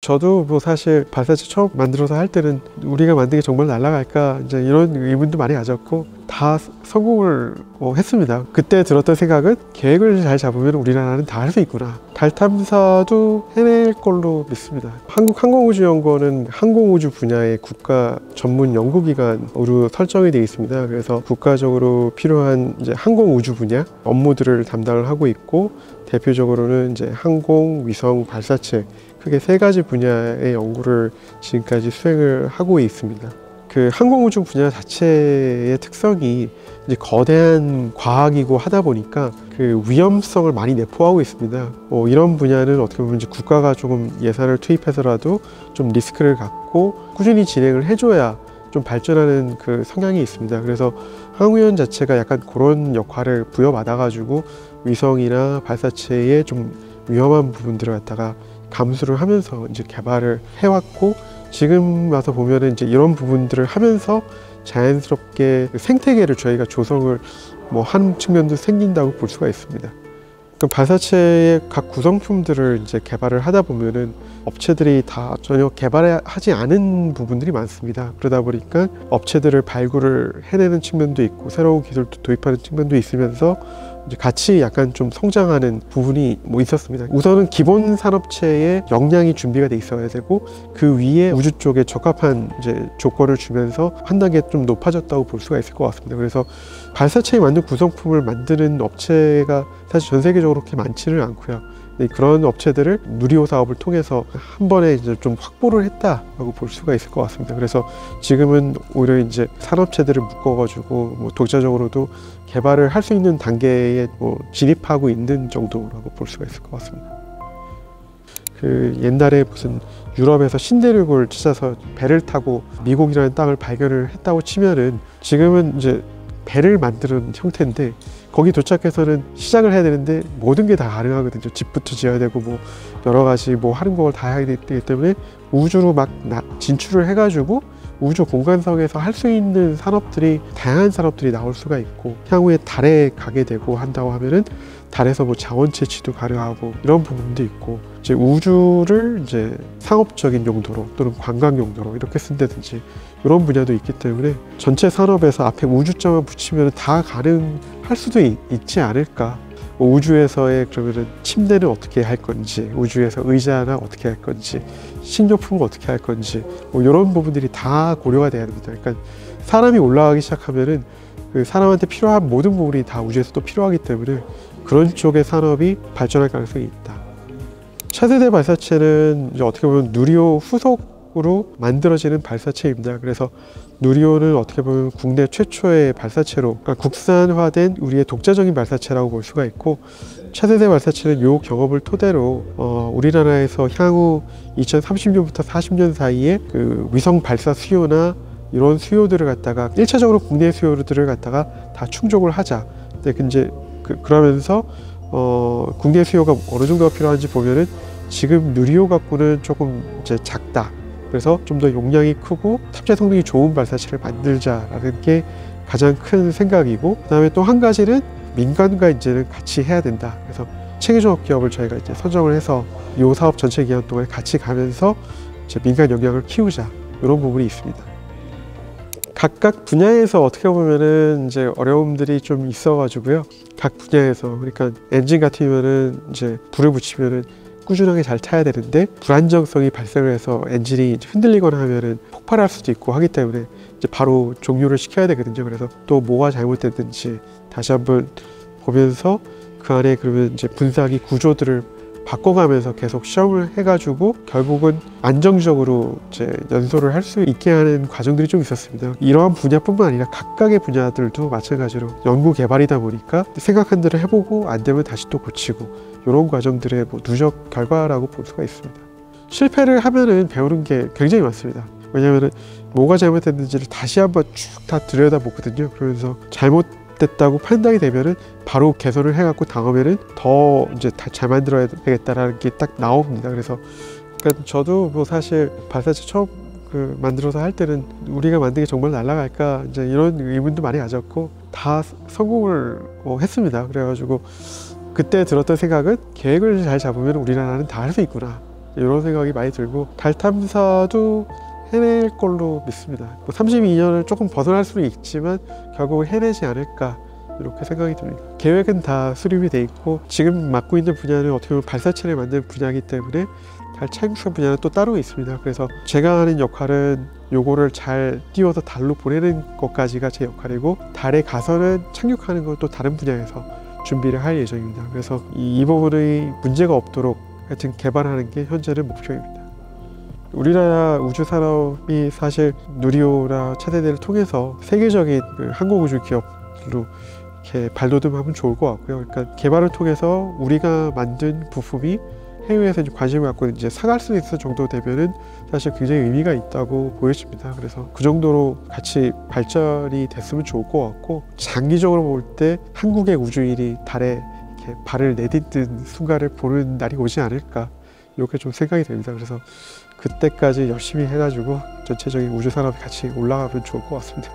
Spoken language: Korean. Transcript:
저도 뭐 사실 발사체 처음 만들어서 할 때는 우리가 만든 게 정말 날아갈까 이제 이런 의문도 많이 가졌고 다 성공을 했습니다. 그때 들었던 생각은 계획을 잘 잡으면 우리나라는 다 할 수 있구나. 달 탐사도 해낼 걸로 믿습니다. 한국항공우주연구원은 항공우주 분야의 국가 전문 연구기관으로 설정이 되어 있습니다. 그래서 국가적으로 필요한 이제 항공우주 분야 업무들을 담당을 하고 있고, 대표적으로는 이제 항공, 위성, 발사체 크게 세 가지 분야의 연구를 지금까지 수행을 하고 있습니다. 그 항공우주 분야 자체의 특성이 이제 거대한 과학이고 하다 보니까 그 위험성을 많이 내포하고 있습니다. 이런 분야는 어떻게 보면 이제 국가가 조금 예산을 투입해서라도 좀 리스크를 갖고 꾸준히 진행을 해줘야 좀 발전하는 그 성향이 있습니다. 그래서 항우연 자체가 약간 그런 역할을 부여받아 가지고 위성이나 발사체의 좀 위험한 부분들을 갖다가 감수를 하면서 이제 개발을 해왔고, 지금 와서 보면은 이제 이런 부분들을 하면서 자연스럽게 생태계를 저희가 조성을 한 측면도 생긴다고 볼 수가 있습니다. 그럼 발사체의 각 구성품들을 이제 개발을 하다 보면은 업체들이 다 전혀 개발하지 않은 부분들이 많습니다. 그러다 보니까 업체들을 발굴을 해내는 측면도 있고 새로운 기술도 도입하는 측면도 있으면서 이제 같이 약간 좀 성장하는 부분이 있었습니다. 우선은 기본 산업체의 역량이 준비가 돼 있어야 되고, 그 위에 우주 쪽에 적합한 이제 조건을 주면서 한 단계 좀 높아졌다고 볼 수가 있을 것 같습니다. 그래서 발사체에 맞는 구성품을 만드는 업체가 사실 전 세계적으로 그렇게 많지는 않고요. 그런 업체들을 누리호 사업을 통해서 한 번에 이제 좀 확보를 했다라고 볼 수가 있을 것 같습니다. 그래서 지금은 오히려 이제 산업체들을 묶어가지고 독자적으로도 개발을 할 수 있는 단계에 진입하고 있는 정도라고 볼 수가 있을 것 같습니다. 그 옛날에 무슨 유럽에서 신대륙을 찾아서 배를 타고 미국이라는 땅을 발견을 했다고 치면은 지금은 이제 배를 만드는 형태인데, 거기 도착해서는 시작을 해야 되는데 모든 게 다 가능하거든요. 집부터 지어야 되고 여러 가지 하는 걸 다 해야 되기 때문에 우주로 막 진출을 해가지고 우주 공간성에서 할 수 있는 산업들이, 다양한 산업들이 나올 수가 있고, 향후에 달에 가게 되고 한다고 하면은 달에서 자원 채취도 가능하고 이런 부분도 있고, 이제 우주를 이제 상업적인 용도로 또는 관광 용도로 이렇게 쓴다든지 이런 분야도 있기 때문에 전체 산업에서 앞에 우주자만 붙이면 다 가능할 수도 있지 않을까. 우주에서의 그러면은 침대는 어떻게 할 건지, 우주에서 의자나 어떻게 할 건지, 식료품은 어떻게 할 건지, 이런 부분들이 다 고려가 돼야 됩니다. 그러니까 사람이 올라가기 시작하면은 그 사람한테 필요한 모든 부분이 다 우주에서 또 필요하기 때문에 그런 쪽의 산업이 발전할 가능성이 있다. 차세대 발사체는 이제 어떻게 보면 누리호 후속으로 만들어지는 발사체입니다. 그래서 누리호는 어떻게 보면 국내 최초의 발사체로, 그러니까 국산화된 우리의 독자적인 발사체라고 볼 수가 있고, 차세대 발사체는 이 경험을 토대로 우리나라에서 향후 2030년부터 40년 사이에 그 위성 발사 수요나 이런 수요들을 갖다가 1차적으로 국내 수요들을 갖다가 다 충족을 하자. 근데 이제 그러면서 국내 수요가 어느 정도가 필요한지 보면은 지금 누리호 갖고는 조금 이제 작다. 그래서 좀 더 용량이 크고 탑재 성능이 좋은 발사체를 만들자라는 게 가장 큰 생각이고, 그다음에 또 한 가지는 민간과 이제는 같이 해야 된다. 그래서 체계종합 기업을 저희가 이제 선정을 해서 이 사업 전체 기간 동안에 같이 가면서 이제 민간 역량을 키우자, 이런 부분이 있습니다. 각각 분야에서 어떻게 보면은 이제 어려움들이 좀 있어가지고요. 각 분야에서, 그러니까 엔진 같으면은 이제 불을 붙이면은 꾸준하게 잘 타야 되는데 불안정성이 발생을 해서 엔진이 흔들리거나 하면은 폭발할 수도 있고 하기 때문에 이제 바로 종료를 시켜야 되거든요. 그래서 또 뭐가 잘못됐든지 다시 한번 보면서 그 안에 그러면 이제 분사기 구조들을 바꿔가면서 계속 시험을 해가지고 결국은 안정적으로 이제 연소를 할 수 있게 하는 과정들이 좀 있었습니다. 이러한 분야뿐만 아니라 각각의 분야들도 마찬가지로 연구 개발이다 보니까 생각한 대로 해보고 안 되면 다시 또 고치고, 이런 과정들의 누적 결과라고 볼 수가 있습니다. 실패를 하면은 배우는 게 굉장히 많습니다. 왜냐하면 뭐가 잘못됐는지를 다시 한번 쭉 다 들여다보거든요. 그러면서 잘못됐다고 판단이 되면은 바로 개선을 해갖고 다음에는 더 이제 잘 만들어야 되겠다라는 게 딱 나옵니다. 그래서 그러니까 저도 사실 발사체 처음 만들어서 할 때는 우리가 만든 게 정말 날아갈까 이제 이런 의문도 많이 가졌고 다 성공을 했습니다. 그래가지고 그때 들었던 생각은 계획을 잘 잡으면 우리나라는 다 할 수 있구나. 이런 생각이 많이 들고 달 탐사도 해낼 걸로 믿습니다. 뭐 32년을 조금 벗어날 수는 있지만 결국 해내지 않을까 이렇게 생각이 듭니다. 계획은 다 수립이 돼 있고 지금 맡고 있는 분야는 어떻게 보면 발사체를 만드는 분야이기 때문에 달 착륙선 분야는 또 따로 있습니다. 그래서 제가 하는 역할은 요거를 잘 띄워서 달로 보내는 것까지가 제 역할이고 달에 가서는 착륙하는 건 또 다른 분야에서 준비를 할 예정입니다. 그래서 이 부분의 문제가 없도록 하여튼 개발하는 게 현재는 목표입니다. 우리나라 우주 산업이 사실 누리호나 차세대를 통해서 세계적인 항공우주 기업들로 이렇게 발돋움하면 좋을 것 같고요. 그러니까 개발을 통해서 우리가 만든 부품이 해외에서 관심을 갖고 이제 사갈 수 있을 정도 되면은 사실 굉장히 의미가 있다고 보여집니다. 그래서 그 정도로 같이 발전이 됐으면 좋을 것 같고 장기적으로 볼 때 한국의 우주인이 달에 이렇게 발을 내딛는 순간을 보는 날이 오지 않을까 이렇게 좀 생각이 됩니다. 그래서 그때까지 열심히 해가지고 전체적인 우주 산업이 같이 올라가면 좋을 것 같습니다.